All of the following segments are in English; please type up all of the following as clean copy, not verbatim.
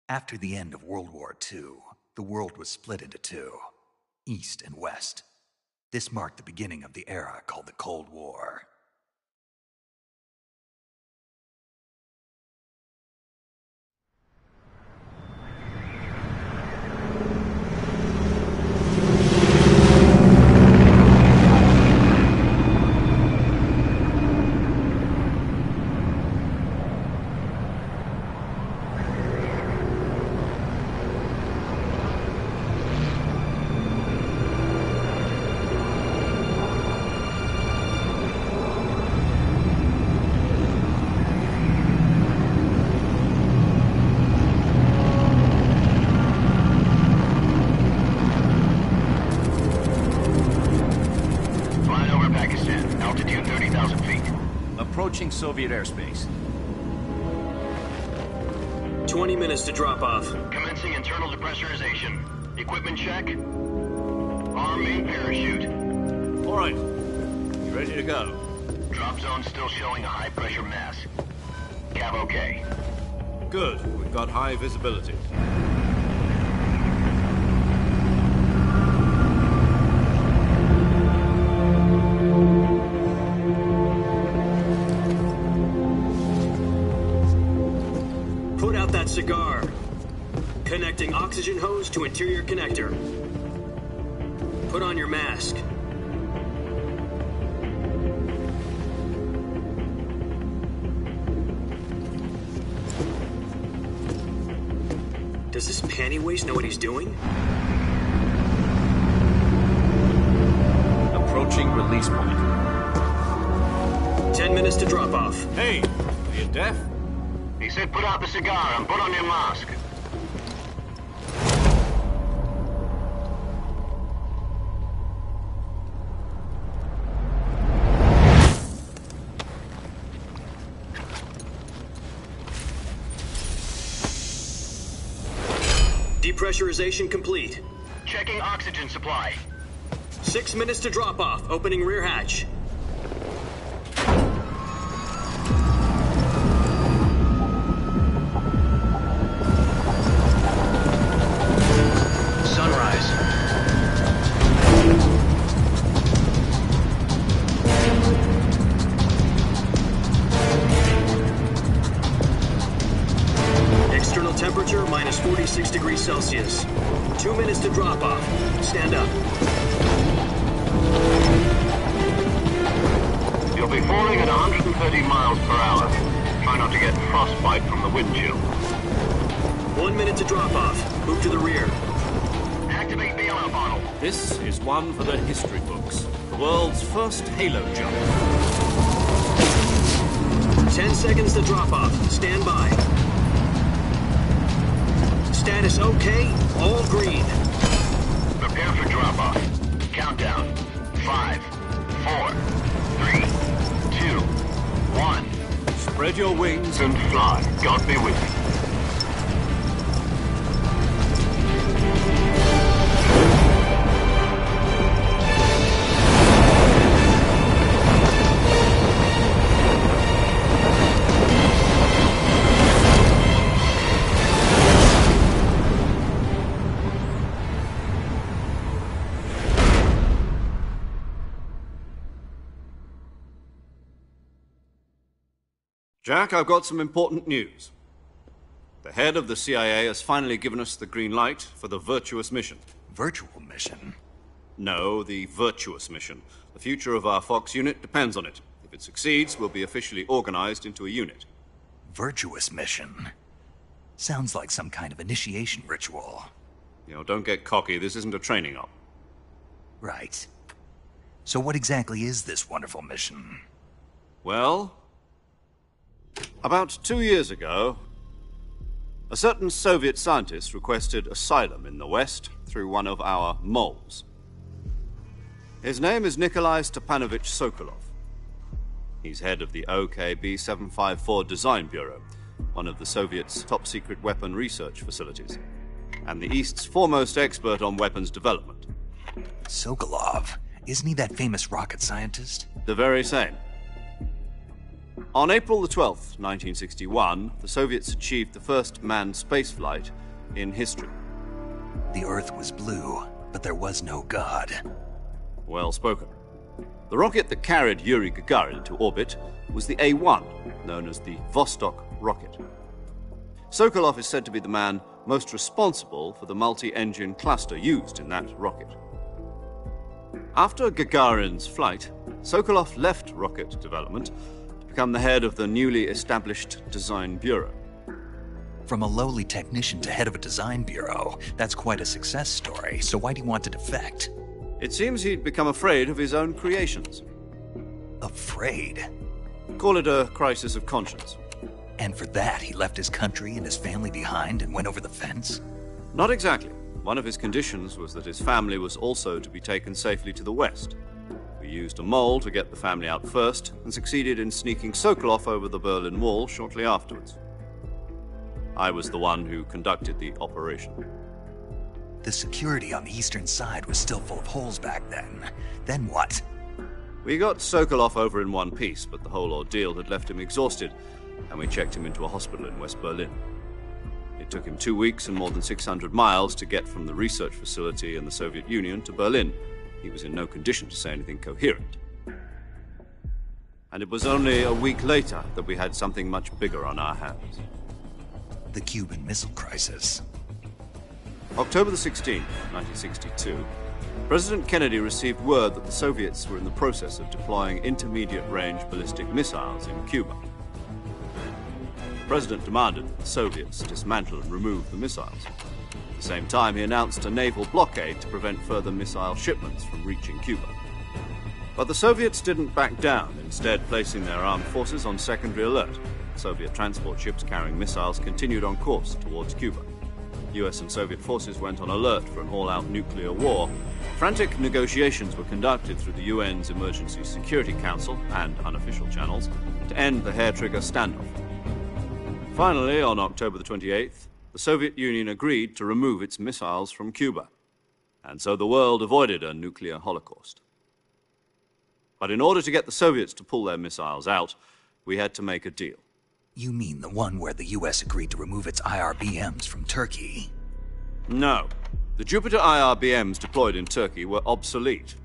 After the end of World War II, the world was split into two, East and West. This marked the beginning of the era called the Cold War. Approaching Soviet airspace. 20 minutes to drop off. Commencing internal depressurization. Equipment check. Arm main parachute. All right. You ready to go? Drop zone still showing a high pressure mass. Cav okay. Good. We've got high visibility. Cigar. Connecting oxygen hose to interior connector. Put on your mask. Does this panty waste know what he's doing? Approaching release point. 10 minutes to drop off. Hey, are you deaf? He said put out the cigar and put on your mask. Depressurization complete. Checking oxygen supply. 6 minutes to drop off. Opening rear hatch. Temperature minus 46 degrees Celsius. 2 minutes to drop off. Stand up. You'll be falling at 130 miles per hour. Try not to get frostbite from the wind chill. 1 minute to drop off. Move to the rear. Activate the yellow bottle. This is one for the history books. The world's first halo jump. 10 seconds to drop off. Stand by. Status okay, all green. Prepare for drop-off. Countdown. 5, 4, 3, 2, 1. Spread your wings And fly. God be with you. Jack, I've got some important news. The head of the CIA has finally given us the green light for the virtuous mission. Virtual mission? No, the virtuous mission. The future of our Fox unit depends on it. If it succeeds, we'll be officially organized into a unit. Virtuous mission? Sounds like some kind of initiation ritual. You know, don't get cocky. This isn't a training op. Right. So what exactly is this wonderful mission? Well, about 2 years ago, a certain Soviet scientist requested asylum in the West through one of our moles. His name is Nikolai Stepanovich Sokolov. He's head of the OKB 754 Design Bureau, one of the Soviets' top-secret weapon research facilities, and the East's foremost expert on weapons development. Sokolov? Isn't he that famous rocket scientist? The very same. On April the 12th, 1961, the Soviets achieved the first manned spaceflight in history. The Earth was blue, but there was no God. Well spoken. The rocket that carried Yuri Gagarin into orbit was the A-1, known as the Vostok rocket. Sokolov is said to be the man most responsible for the multi-engine cluster used in that rocket. After Gagarin's flight, Sokolov left rocket development to become the head of the newly established Design Bureau. From a lowly technician to head of a design bureau, that's quite a success story, so why'd he want to defect? It seems he'd become afraid of his own creations. Afraid? Call it a crisis of conscience. And for that, he left his country and his family behind and went over the fence? Not exactly. One of his conditions was that his family was also to be taken safely to the west. We used a mole to get the family out first and succeeded in sneaking Sokolov over the Berlin Wall shortly afterwards. I was the one who conducted the operation. The security on the eastern side was still full of holes back then. Then what? We got Sokolov over in one piece, but the whole ordeal had left him exhausted, and we checked him into a hospital in West Berlin. It took him 2 weeks and more than 600 miles to get from the research facility in the Soviet Union to Berlin. He was in no condition to say anything coherent. And it was only a week later that we had something much bigger on our hands. The Cuban Missile Crisis. October the 16th, 1962, President Kennedy received word that the Soviets were in the process of deploying intermediate-range ballistic missiles in Cuba. The President demanded that the Soviets dismantle and remove the missiles. At the same time, he announced a naval blockade to prevent further missile shipments from reaching Cuba. But the Soviets didn't back down, instead placing their armed forces on secondary alert. Soviet transport ships carrying missiles continued on course towards Cuba. US and Soviet forces went on alert for an all-out nuclear war. Frantic negotiations were conducted through the UN's Emergency Security Council and unofficial channels to end the hair-trigger standoff. Finally, on October the 28th, the Soviet Union agreed to remove its missiles from Cuba, and so the world avoided a nuclear holocaust. But in order to get the Soviets to pull their missiles out, we had to make a deal. You mean the one where the US agreed to remove its IRBMs from Turkey? No. The Jupiter IRBMs deployed in Turkey were obsolete,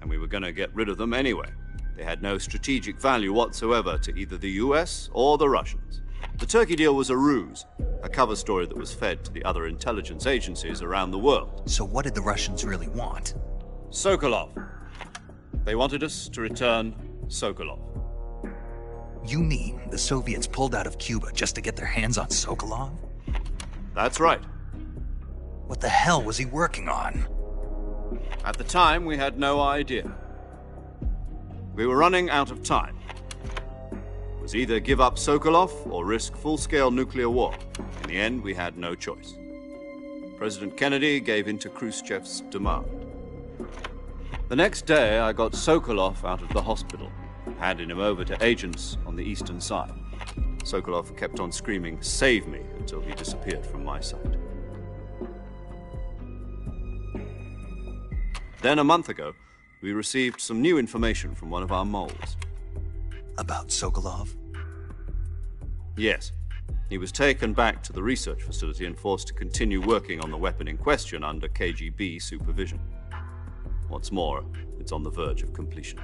and we were going to get rid of them anyway. They had no strategic value whatsoever to either the US or the Russians. The Turkey deal was a ruse, a cover story that was fed to the other intelligence agencies around the world. So what did the Russians really want? Sokolov. They wanted us to return Sokolov. You mean the Soviets pulled out of Cuba just to get their hands on Sokolov? That's right. What the hell was he working on? At the time, we had no idea. We were running out of time. It was either give up Sokolov or risk full-scale nuclear war. In the end, we had no choice. President Kennedy gave in to Khrushchev's demand. The next day, I got Sokolov out of the hospital, handing him over to agents on the eastern side. Sokolov kept on screaming, "Save me," until he disappeared from my sight. Then, a month ago, we received some new information from one of our moles. About Sokolov? Yes. He was taken back to the research facility and forced to continue working on the weapon in question under KGB supervision. What's more, it's on the verge of completion.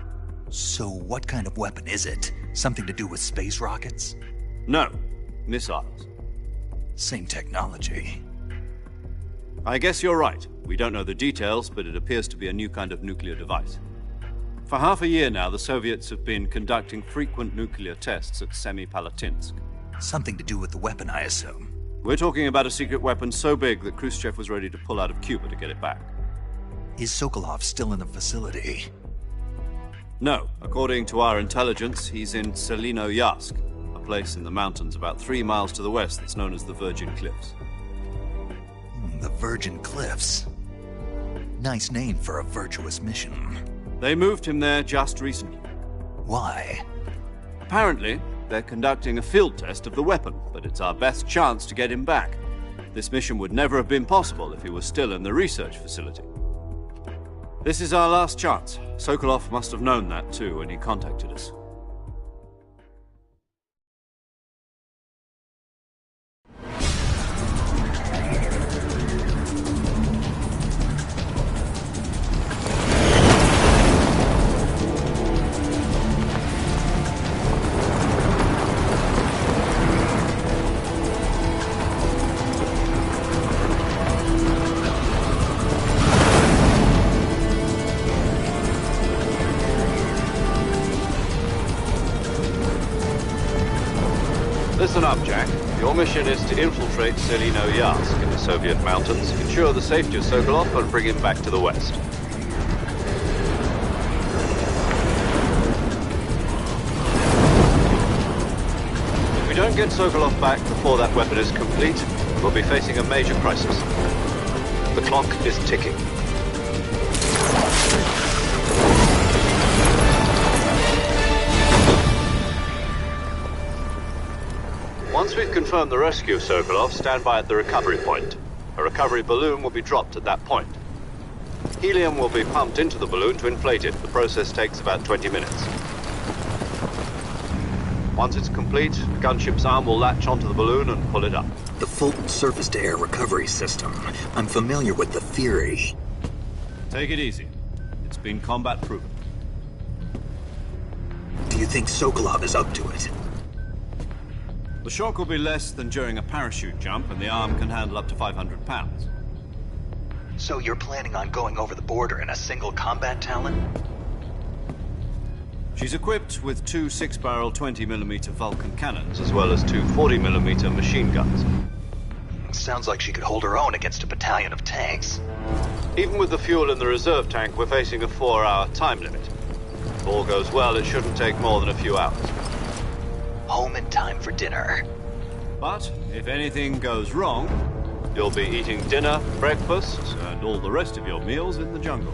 So what kind of weapon is it? Something to do with space rockets? No, missiles. Same technology. I guess you're right. We don't know the details, but it appears to be a new kind of nuclear device. For half a year now, the Soviets have been conducting frequent nuclear tests at Semipalatinsk. Something to do with the weapon, I assume. We're talking about a secret weapon so big that Khrushchev was ready to pull out of Cuba to get it back. Is Sokolov still in the facility? No. According to our intelligence, he's in Selinoyarsk, a place in the mountains about 3 miles to the west that's known as the Virgin Cliffs. The Virgin Cliffs. Nice name for a virtuous mission. They moved him there just recently. Why? Apparently, they're conducting a field test of the weapon, but it's our best chance to get him back. This mission would never have been possible if he was still in the research facility. This is our last chance. Sokolov must have known that too when he contacted us. Your mission is to infiltrate Selino-Yarsk in the Soviet mountains, ensure the safety of Sokolov, and bring him back to the west. If we don't get Sokolov back before that weapon is complete, we'll be facing a major crisis. The clock is ticking. Once we've confirmed the rescue of Sokolov, stand by at the recovery point. A recovery balloon will be dropped at that point. Helium will be pumped into the balloon to inflate it. The process takes about 20 minutes. Once it's complete, the gunship's arm will latch onto the balloon and pull it up. The Fulton surface-to-air recovery system. I'm familiar with the theory. Take it easy. It's been combat-proven. Do you think Sokolov is up to it? The shock will be less than during a parachute jump, and the arm can handle up to 500 pounds. So you're planning on going over the border in a single combat Talon? She's equipped with two 6-barrel 20mm Vulcan cannons, as well as two 40mm machine guns. Sounds like she could hold her own against a battalion of tanks. Even with the fuel in the reserve tank, we're facing a 4-hour time limit. If all goes well, it shouldn't take more than a few hours. Home in time for dinner. But if anything goes wrong, you'll be eating dinner, breakfast, and all the rest of your meals in the jungle.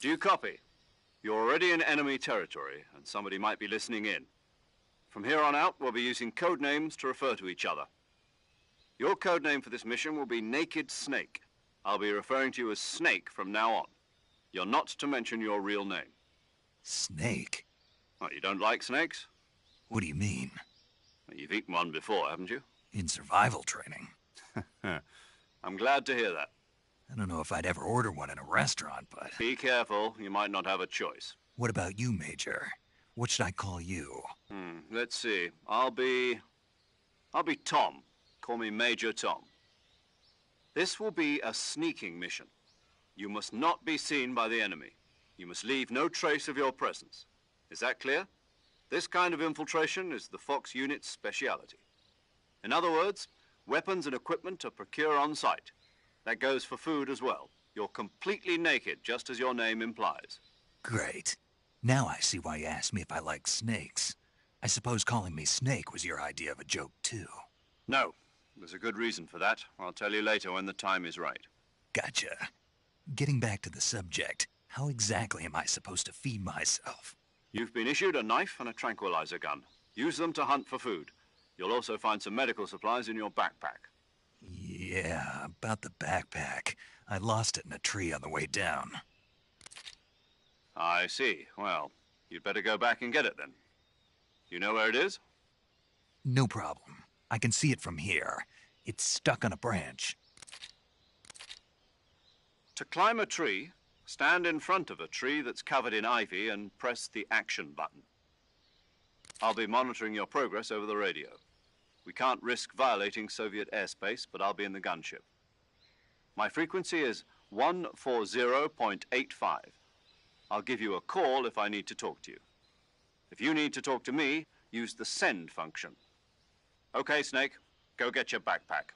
Do you copy? You're already in enemy territory, and somebody might be listening in. From here on out, we'll be using code names to refer to each other. Your code name for this mission will be Naked Snake. I'll be referring to you as Snake from now on. You're not to mention your real name. Snake? What, you don't like snakes? What do you mean? Well, you've eaten one before, haven't you? In survival training. I'm glad to hear that. I don't know if I'd ever order one in a restaurant, but... Be careful, you might not have a choice. What about you, Major? What should I call you? Let's see. I'll be Tom. Call me Major Tom. This will be a sneaking mission. You must not be seen by the enemy. You must leave no trace of your presence. Is that clear? This kind of infiltration is the Fox unit's speciality. In other words, weapons and equipment are procured on site. That goes for food as well. You're completely naked, just as your name implies. Great. Now I see why you asked me if I like snakes. I suppose calling me Snake was your idea of a joke, too. No. There's a good reason for that. I'll tell you later when the time is right. Gotcha. Getting back to the subject, how exactly am I supposed to feed myself? You've been issued a knife and a tranquilizer gun. Use them to hunt for food. You'll also find some medical supplies in your backpack. Yeah, about the backpack. I lost it in a tree on the way down. I see. Well, you'd better go back and get it then. You know where it is? No problem. I can see it from here. It's stuck on a branch. To climb a tree, stand in front of a tree that's covered in ivy and press the action button. I'll be monitoring your progress over the radio. We can't risk violating Soviet airspace, but I'll be in the gunship. My frequency is 140.85. I'll give you a call if I need to talk to you. If you need to talk to me, use the send function. Okay, Snake, go get your backpack.